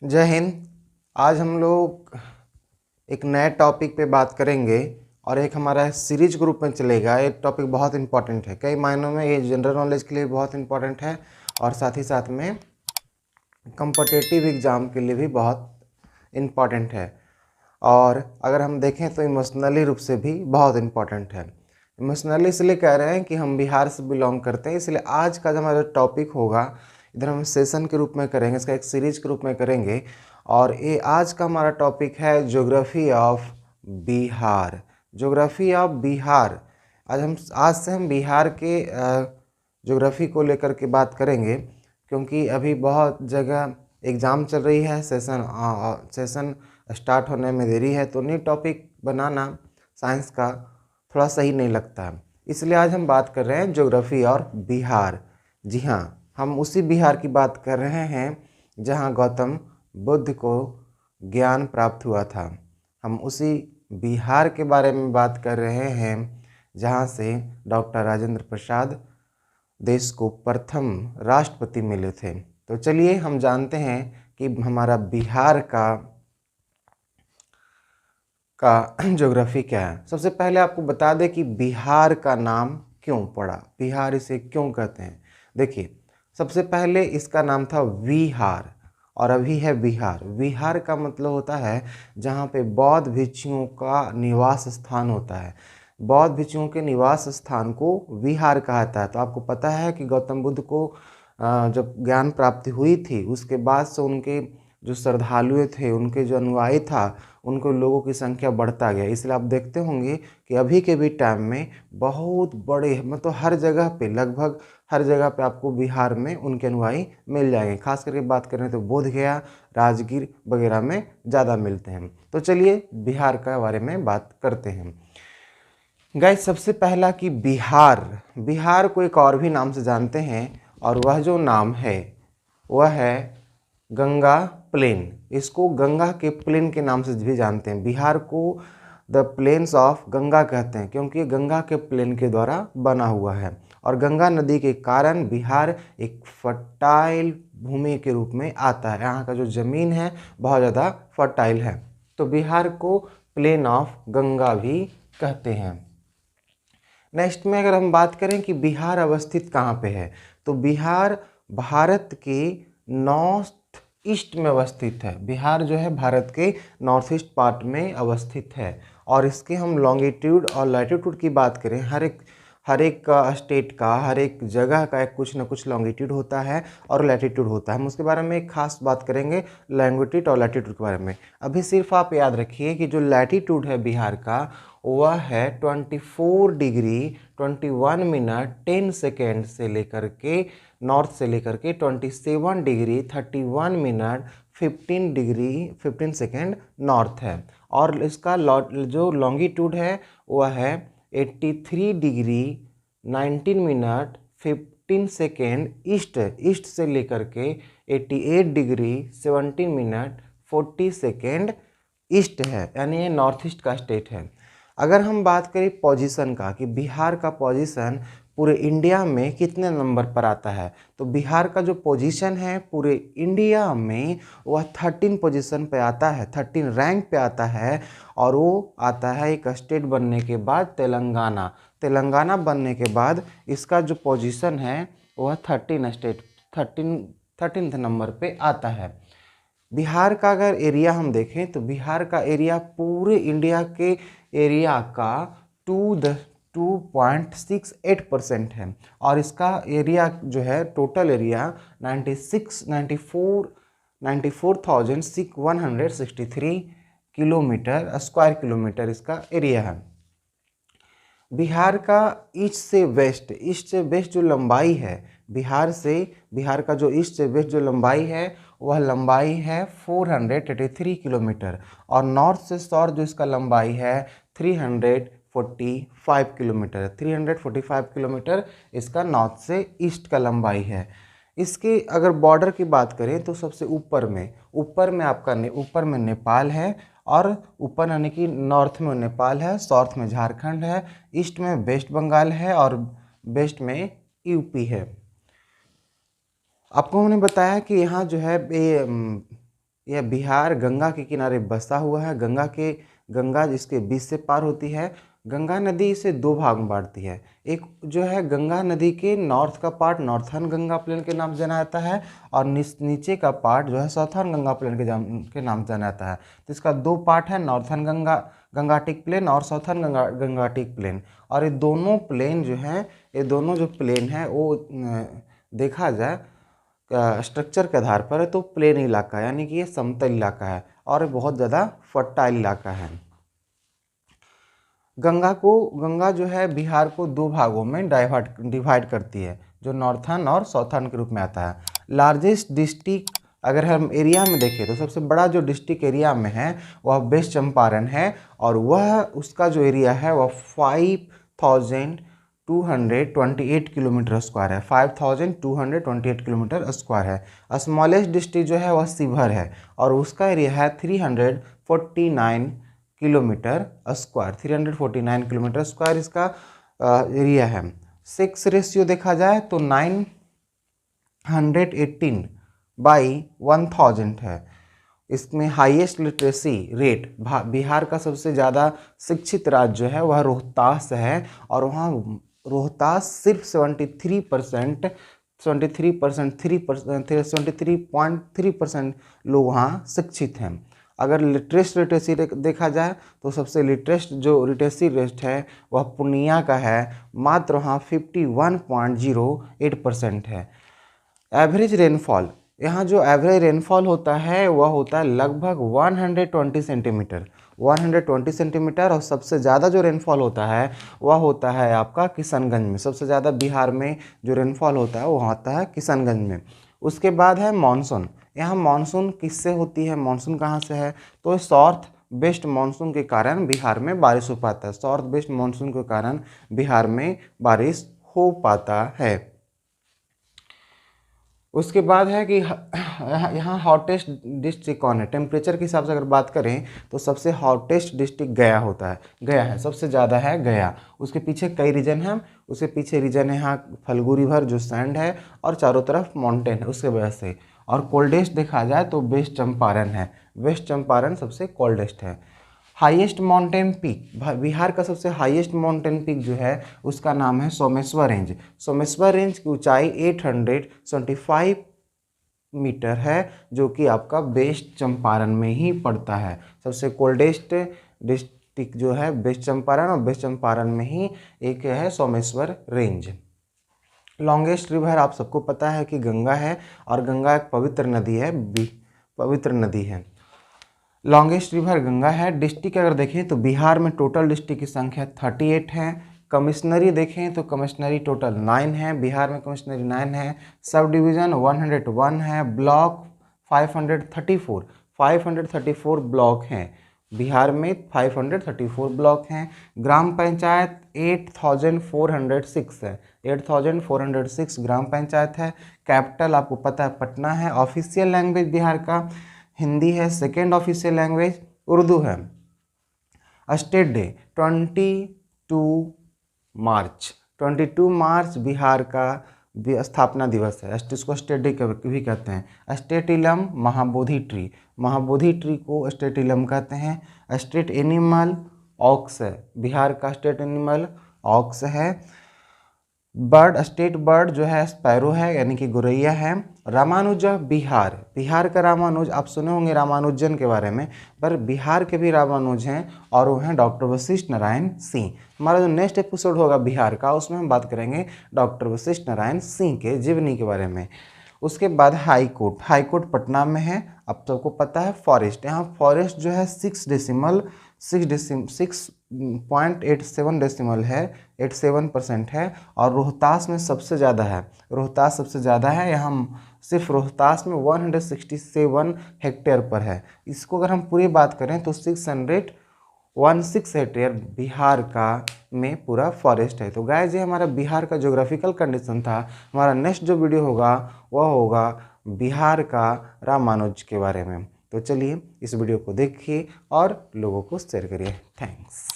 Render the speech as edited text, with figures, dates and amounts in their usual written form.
जय हिंद। आज हम लोग एक नए टॉपिक पे बात करेंगे और एक हमारा सीरीज ग्रुप में चलेगा। ये टॉपिक बहुत इंपॉर्टेंट है, कई मायनों में ये जनरल नॉलेज के लिए बहुत इंपॉर्टेंट है और साथ ही साथ में कॉम्पिटिटिव एग्ज़ाम के लिए भी बहुत इम्पॉर्टेंट है। और अगर हम देखें तो इमोशनली रूप से भी बहुत इम्पॉर्टेंट है। इमोशनली इसलिए कह रहे हैं कि हम बिहार से बिलोंग करते हैं, इसलिए आज का जो हमारा टॉपिक होगा इधर हम सेशन के रूप में करेंगे, इसका एक सीरीज के रूप में करेंगे। और ये आज का हमारा टॉपिक है geography of Bihar. Geography of Bihar. आज से हम बिहार के ज्योग्राफी को लेकर के बात करेंगे, क्योंकि अभी बहुत जगह एग्ज़ाम चल रही है, सेशन स्टार्ट होने में देरी है, तो न्यू टॉपिक बनाना साइंस का थोड़ा सही नहीं लगता है। इसलिए आज हम बात कर रहे हैं ज्योग्राफी और बिहार। जी हाँ, हम उसी बिहार की बात कर रहे हैं जहाँ गौतम बुद्ध को ज्ञान प्राप्त हुआ था। हम उसी बिहार के बारे में बात कर रहे हैं जहाँ से डॉक्टर राजेंद्र प्रसाद देश को प्रथम राष्ट्रपति मिले थे। तो चलिए हम जानते हैं कि हमारा बिहार का ज्योग्राफी क्या है। सबसे पहले आपको बता दें कि बिहार का नाम क्यों पड़ा, बिहार इसे क्यों कहते हैं। देखिए, सबसे पहले इसका नाम था विहार और अभी है बिहार। विहार का मतलब होता है जहाँ पे बौद्ध भिक्षुओं का निवास स्थान होता है। बौद्ध भिक्षुओं के निवास स्थान को विहार कहा जाता है। तो आपको पता है कि गौतम बुद्ध को जब ज्ञान प्राप्ति हुई थी उसके बाद से उनके जो श्रद्धालु थे, उनके जो अनुयायी था, उनको लोगों की संख्या बढ़ता गया। इसलिए आप देखते होंगे कि अभी के भी टाइम में बहुत बड़े मतलब हर जगह पे, लगभग हर जगह पे आपको बिहार में उनके अनुयायी मिल जाएंगे। खास करके बात करें तो बोधगया, राजगीर वगैरह में ज़्यादा मिलते हैं। तो चलिए बिहार के बारे में बात करते हैं। गाइस, सबसे पहला कि बिहार को एक और भी नाम से जानते हैं और वह जो नाम है वह है गंगा प्लेन। इसको गंगा के प्लेन के नाम से भी जानते हैं। बिहार को द प्लेन्स ऑफ गंगा कहते हैं, क्योंकि ये गंगा के प्लेन के द्वारा बना हुआ है और गंगा नदी के कारण बिहार एक फर्टाइल भूमि के रूप में आता है। यहाँ का जो ज़मीन है बहुत ज़्यादा फर्टाइल है, तो बिहार को प्लेन ऑफ गंगा भी कहते हैं। नेक्स्ट में अगर हम बात करें कि बिहार अवस्थित कहाँ पे है, तो बिहार भारत के नॉर्थ ईस्ट में अवस्थित है। बिहार जो है भारत के नॉर्थ ईस्ट पार्ट में अवस्थित है और इसके हम लॉन्गिट्यूड और लैटिट्यूड की बात करें, हर एक स्टेट का, हर एक जगह का एक कुछ ना कुछ लॉन्गिट्यूड होता है और लैटिट्यूड होता है। हम उसके बारे में एक खास बात करेंगे लॉन्गिट्यूड और लैटिट्यूड के बारे में। अभी सिर्फ आप याद रखिए कि जो लैटिट्यूड है बिहार का वह है 24 डिग्री 21 मिनट 10 सेकेंड से लेकर के नॉर्थ से लेकर के 27 डिग्री 31 मिनट 15 सेकेंड नॉर्थ है। और इसका जो लॉन्गिट्यूड है वह है 83 डिग्री 19 मिनट 15 सेकेंड ईस्ट से लेकर के 88 डिग्री 17 मिनट 40 सेकेंड ईस्ट है, यानी ये नॉर्थ ईस्ट का स्टेट है। अगर हम बात करें पोजीशन का कि बिहार का पोजीशन पूरे इंडिया में कितने नंबर पर आता है, तो बिहार का जो पोजीशन है पूरे इंडिया में वह 13 पोजीशन पे आता है, 13 रैंक पे आता है। और वो आता है एक स्टेट बनने के बाद तेलंगाना बनने के बाद इसका जो पोजीशन है वह 13th नंबर पे आता है। बिहार का अगर एरिया हम देखें तो बिहार का एरिया पूरे इंडिया के एरिया का 2.68% है और इसका एरिया जो है टोटल एरिया 94,163 स्क्वायर किलोमीटर इसका एरिया है। बिहार का ईस्ट से वेस्ट जो लंबाई है, बिहार का जो ईस्ट से वेस्ट जो लंबाई है वह लंबाई है 483 किलोमीटर और नॉर्थ से साउथ जो इसका लंबाई है 345 किलोमीटर। 345 किलोमीटर इसका नॉर्थ से ईस्ट का लंबाई है। इसके अगर बॉर्डर की बात करें तो सबसे ऊपर में आपका ऊपर में नेपाल है और ऊपर यानी कि नॉर्थ में नेपाल है, साउथ में झारखंड है, ईस्ट में वेस्ट बंगाल है और वेस्ट में यूपी है। आपको हमने बताया कि यहाँ जो है ये यह बिहार गंगा के किनारे बसा हुआ है। गंगा जिसके बीच से पार होती है। गंगा नदी इसे दो भाग में बांटती है। एक जो है गंगा नदी के नॉर्थ का पार्ट नॉर्थर्न गंगा प्लेन के नाम से जाना जाता है, और नीचे का पार्ट जो है साउथर्न गंगा प्लेन के नाम से जाना जाता है। तो इसका दो पार्ट है, नॉर्थर्न गंगाटिक प्लेन और साउथर्न गंगाटिक प्लेन। और ये दोनों प्लेन जो हैं, ये दोनों जो प्लेन है वो देखा जाए स्ट्रक्चर के आधार पर है तो प्लेन इलाका है, यानी कि ये समतल इलाका है और ये बहुत ज़्यादा फर्टाइल इलाका है। गंगा जो है बिहार को दो भागों में डिवाइड करती है, जो नॉर्थर्न और साउथर्न के रूप में आता है। लार्जेस्ट डिस्ट्रिक्ट अगर हम एरिया में देखें तो सबसे बड़ा जो डिस्ट्रिक्ट एरिया में है वह वेस्ट चंपारण है, और वह उसका जो एरिया है वह 5228 किलोमीटर स्क्वायर है। 5228 किलोमीटर स्क्वायर है। स्मॉलेस्ट डिस्ट्रिक्ट जो है वह शिवहर है, और उसका एरिया है 349 किलोमीटर स्क्वायर। 349 किलोमीटर स्क्वायर इसका एरिया है। सेक्स रेशियो देखा जाए तो 918/1000 है। इसमें हाईएस्ट लिटरेसी रेट, बिहार का सबसे ज़्यादा शिक्षित राज्य जो है वह रोहतास है, और वहाँ रोहतास सिर्फ 73.3% लोग वहाँ शिक्षित हैं। अगर लिटरेसी देखा जाए तो सबसे लिटरेस्ट जो लिटरेसी रेट है वह पूर्णिया का है, मात्र वहाँ 51.08% है। एवरेज रेनफॉल, यहाँ जो एवरेज रेनफॉल होता है वह होता है लगभग 120 सेंटीमीटर, और सबसे ज़्यादा जो रेनफॉल होता है वह होता है आपका किशनगंज में। सबसे ज़्यादा बिहार में जो रेनफॉल होता है वह आता है किशनगंज में। उसके बाद है मानसून। यहाँ मानसून किससे होती है, मानसून कहाँ से है, तो साउथ वेस्ट मानसून के कारण बिहार में बारिश हो पाता है। साउथ वेस्ट मानसून के कारण बिहार में बारिश हो पाता है। उसके बाद है कि यहाँ हॉटेस्ट डिस्ट्रिक्ट कौन है। टेम्परेचर के हिसाब से अगर बात करें तो सबसे हॉटेस्ट डिस्ट्रिक्ट गया होता है, गया है, सबसे ज़्यादा है गया। उसके पीछे कई रीजन हैं, उसके पीछे रीजन है यहाँ फल्गु रिवर जो सैंड है और चारों तरफ माउंटेन है उसके वजह से। और कोल्डेस्ट देखा जाए तो वेस्ट चंपारण है, वेस्ट चंपारण सबसे कोल्डेस्ट है। हाईएस्ट माउंटेन पीक, बिहार का सबसे हाईएस्ट माउंटेन पीक जो है उसका नाम है सोमेश्वर रेंज। सोमेश्वर रेंज की ऊंचाई 875 मीटर है, जो कि आपका वेस्ट चंपारण में ही पड़ता है। सबसे कोल्डेस्ट डिस्ट्रिक्ट जो है वेस्ट चंपारण, और वेस्ट चंपारण में ही एक है सोमेश्वर रेंज। लॉन्गेस्ट रिवर आप सबको पता है कि गंगा है, और गंगा एक पवित्र नदी है, पवित्र नदी है। लॉन्गेस्ट रिवर गंगा है। डिस्ट्रिक्ट अगर देखें तो बिहार में टोटल डिस्ट्रिक्ट की संख्या 38 है। कमिश्नरी देखें तो कमिश्नरी टोटल 9 है, बिहार में कमिश्नरी 9 है। सब डिवीज़न 101 है। ब्लॉक 534 ब्लॉक हैं बिहार में, 534 ब्लॉक हैं। ग्राम पंचायत 8406 है, 8406 ग्राम पंचायत है। कैपिटल आपको पता है पटना है। ऑफिशियल लैंग्वेज बिहार का हिंदी है। सेकेंड ऑफिशियल लैंग्वेज उर्दू है। स्टेट डे 22 मार्च बिहार का स्थापना दिवस है। इसको स्टेट डे भी कहते हैं। स्टेट इलम महाबोधि ट्री, महाबोधि ट्री को स्टेट इलम कहते हैं। स्टेट एनिमल ऑक्स है, बिहार का स्टेट एनिमल ऑक्स है। बर्ड, स्टेट बर्ड जो है स्पैरो है, यानी कि गोरैया है। रामानुज बिहार, बिहार का रामानुज आप सुने होंगे रामानुजन के बारे में, पर बिहार के भी रामानुज हैं, और वो हैं डॉक्टर वशिष्ठ नारायण सिंह। हमारा जो नेक्स्ट एपिसोड होगा बिहार का उसमें हम बात करेंगे डॉक्टर वशिष्ठ नारायण सिंह के जीवनी के बारे में। उसके बाद high court, high court Patna में है। आप सबको पता है फॉरेस्ट, यहाँ फॉरेस्ट जो है 6.87 डेसिमल है, 87% है। और रोहतास में सबसे ज़्यादा है, रोहतास सबसे ज़्यादा है। यहाँ सिर्फ रोहतास में 167 हेक्टेयर पर है। इसको अगर हम पूरी बात करें तो 616 हेक्टेयर बिहार का में पूरा फॉरेस्ट है। तो गाइस ये हमारा बिहार का ज्योग्राफिकल कंडीशन था। हमारा नेक्स्ट जो वीडियो होगा वह होगा बिहार का रामानुज के बारे में। तो चलिए इस वीडियो को देखिए और लोगों को शेयर करिए। थैंक्स।